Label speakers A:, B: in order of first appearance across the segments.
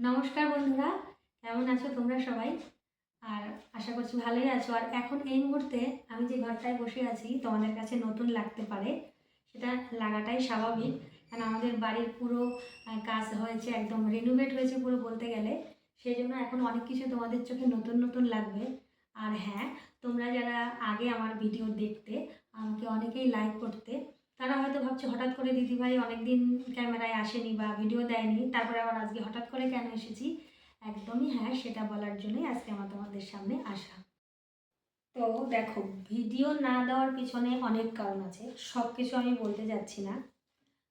A: নমস্কার বন্ধুরা, কেমন আছো তোমরা সবাই? আর আশা করছি ভালোই আছো। আর এখন এই মুহূর্তে আমি যে ঘরটায় বসে আছি তোমাদের কাছে নতুন লাগতে পারে, সেটা লাগাটাই স্বাভাবিক। কারণ আমাদের বাড়ির পুরো কাজ হয়েছে, একদম রেনোভেট হয়েছে পুরো বলতে গেলে। সেই জন্য এখন অনেক কিছু তোমাদের চোখে নতুন নতুন লাগবে। আর হ্যাঁ, তোমরা যারা আগে আমার ভিডিও দেখতে, আমাকে অনেকেই লাইক করতে, তারা হয়তো ভাবছে হঠাৎ করে দিদিভাই অনেকদিন ক্যামেরায় আসেনি বা ভিডিও দেয়নি, তারপরে আবার আজকে হঠাৎ করে কেন এসেছি। একদমই হ্যাঁ, সেটা বলার জন্যই আজকে আমার তোমাদের সামনে আসা। তো দেখো, ভিডিও না দেওয়ার পিছনে অনেক কারণ আছে, সব কিছু আমি বলতে যাচ্ছি না।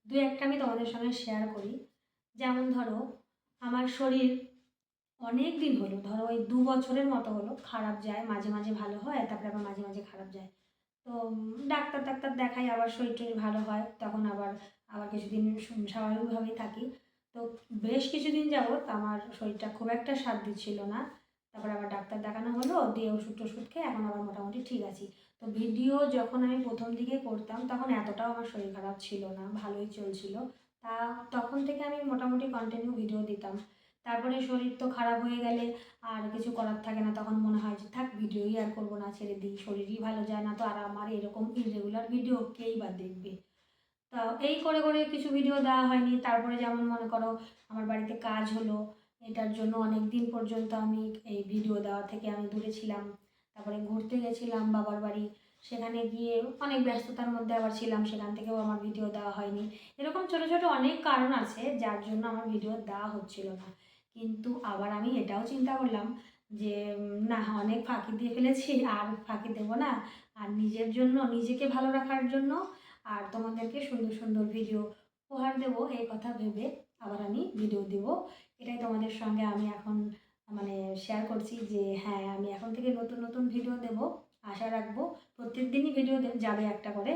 A: দু একটা আমি তোমাদের সঙ্গে শেয়ার করি। যেমন ধরো, আমার শরীর অনেক দিন হলো, ধরো ওই 2 বছরের মতো হলো খারাপ যায়, মাঝে মাঝে ভালো হয়, তারপরে আবার মাঝে মাঝে খারাপ যায়। তো ডাক্তার টাক্তার দেখাই, আবার শরীর টরীর ভালো হয়, তখন আবার আবার কিছুদিন স্বাভাবিকভাবেই থাকি। তো বেশ কিছুদিন যাবৎ আমার শরীরটা খুব একটা সাথ দিচ্ছিল না। তারপর আবার ডাক্তার দেখানো হলো, দিয়ে ওষুধ টষুধ খেয়ে এখন আবার মোটামুটি ঠিক আছি। তো ভিডিও যখন আমি প্রথম দিকে করতাম তখন এতটাও আমার শরীর খারাপ ছিল না, ভালোই চলছিল। তা তখন থেকে আমি মোটামুটি কন্টিনিউ ভিডিও দিতাম। তারপরে শরীর তো খারাপ হয়ে গেলে আর কিছু করার থাকে না, তখন মনে হয় যে থাক, ভিডিওই আর করবো না, ছেড়ে দিই, শরীরই ভালো যায় না তো আর আমার এরকম ইররেগুলার ভিডিও কেই বা দেখবে। তো এই করে করে কিছু ভিডিও দেওয়া হয়নি। তারপরে যেমন মনে করো, আমার বাড়িতে কাজ হলো, এটার জন্য অনেক দিন পর্যন্ত আমি এই ভিডিও দেওয়া থেকে আমি দূরে ছিলাম। তারপরে ঘুরতে গেছিলাম বাবার বাড়ি, সেখানে গিয়ে অনেক ব্যস্ততার মধ্যে আবার ছিলাম, সেখান থেকেও আমার ভিডিও দেওয়া হয়নি। এরকম ছোটো ছোটো অনেক কারণ আছে যার জন্য আমার ভিডিও দেওয়া হচ্ছিল না। কিন্তু আবার আমি এটাও চিন্তা করলাম যে না, অনেক ফাঁকি দিয়ে ফেলেছি, আর ফাঁকি দেবো না। আর নিজের জন্য, নিজেকে ভালো রাখার জন্য, আর তোমাদেরকে সুন্দর সুন্দর ভিডিও উপহার দেবো এই কথা ভেবে আবার আমি ভিডিও দেব। এটাই তোমাদের সঙ্গে আমি এখন মানে শেয়ার করছি যে হ্যাঁ, আমি এখন থেকে নতুন নতুন ভিডিও দেব। আশা রাখবো প্রত্যেক দিনই ভিডিও যাবে একটা করে,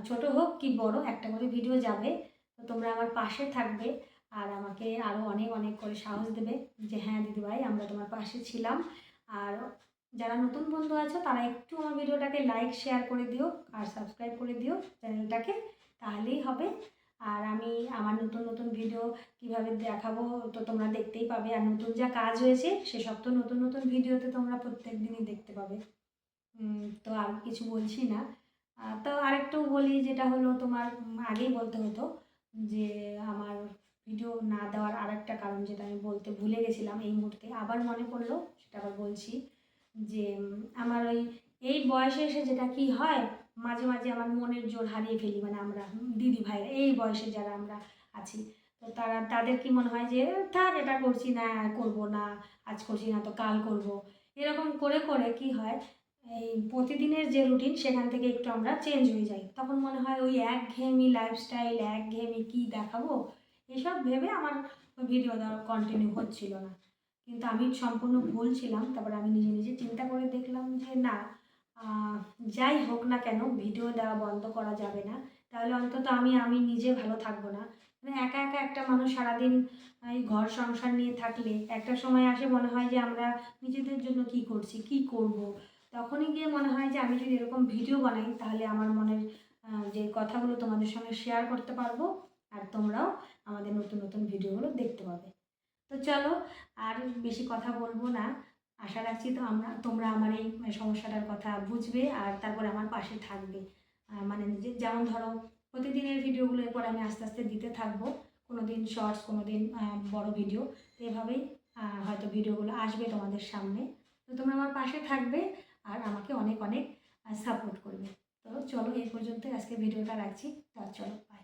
A: ছোট হোক কি বড়, একটা করে ভিডিও যাবে। তো তোমরা আমার পাশে থাকবে আর আমাকে আরও অনেক অনেক করে সাহস দেবে যে হ্যাঁ দিদিভাই, আমরা তোমার পাশে ছিলাম। আর যারা নতুন বন্ধু আছো তারা একটু আমার ভিডিওটাকে লাইক শেয়ার করে দিও আর সাবস্ক্রাইব করে দিও চ্যানেলটাকে, তাহলেই হবে। আর আমি আমার নতুন নতুন ভিডিও কিভাবে দেখাবো তো তোমরা দেখতেই পাবে। আর নতুন যা কাজ হয়েছে সেসব তো নতুন নতুন ভিডিওতে তোমরা প্রত্যেক দিনই দেখতে পাবে। তো আর কিছু বলছি না। তো আরেকটু বলি, যেটা হলো তোমার আগেই বলতে হতো যে আমার ভিডিও না দেওয়ার আরেকটা কারণ, যেটা আমি বলতে ভুলে গেছিলাম, এই মুহূর্তে আবার মনে পড়লো, সেটা আবার বলছি। যে আমার ওই এই বয়সে এসে যেটা কি হয়, মাঝে মাঝে আমার মনের জোর হারিয়ে ফেলি। মানে আমরা দিদি ভাইরা এই বয়সে যারা আমরা আছি, তো তাদের কি মনে হয় যে থাক, এটা করছি না, করবো না, আজ করছি না তো কাল করব। এরকম করে করে কি হয়, এই প্রতিদিনের যে রুটিন সেখান থেকে একটু আমরা চেঞ্জ হয়ে যাই। তখন মনে হয় ওই একঘেয়েমি লাইফস্টাইল, একঘেয়েমি কী দেখাবো, এসব ভেবে আমার ভিডিও দেওয়া কন্টিনিউ হচ্ছিল না। কিন্তু আমি সম্পূর্ণ ভুল ছিলাম। তারপরে আমি নিজে নিজে চিন্তা করে দেখলাম যে না, যাই হোক না কেন ভিডিও দেওয়া বন্ধ করা যাবে না। তাহলে অন্তত আমি আমি নিজে ভালো থাকবো না। মানে একা একা একটা মানুষ সারাদিন এই ঘর সংসার নিয়ে থাকলে একটা সময় আসে মনে হয় যে আমরা নিজেদের জন্য কি করছি, কি করব। তখনই গিয়ে মনে হয় যে আমি যদি এরকম ভিডিও বানাই তাহলে আমার মনের যে কথাগুলো তোমাদের সঙ্গে শেয়ার করতে পারবো, আর তোমরাও আমাদের নতুন নতুন ভিডিওগুলো দেখতে পাবে। তো চলো, আর বেশি কথা বলবো না। আশা রাখছি তো তোমরা আমার এই সমস্যাটার কথা বুঝবে আর তারপরে আমার পাশে থাকবে। মানে যেমন ধরো, প্রতিদিনের ভিডিওগুলো এরপর আমি আস্তে আস্তে দিতে থাকবো, কোনো দিন শর্টস, কোনো দিন বড় ভিডিও। তো এভাবেই হয়তো ভিডিওগুলো আসবে তোমাদের সামনে। তো তোমরা আমার পাশে থাকবে আর আমাকে অনেক অনেক সাপোর্ট করবে। তো চলো, এই পর্যন্ত আজকে ভিডিওটা রাখছি। তো চলো, বাই।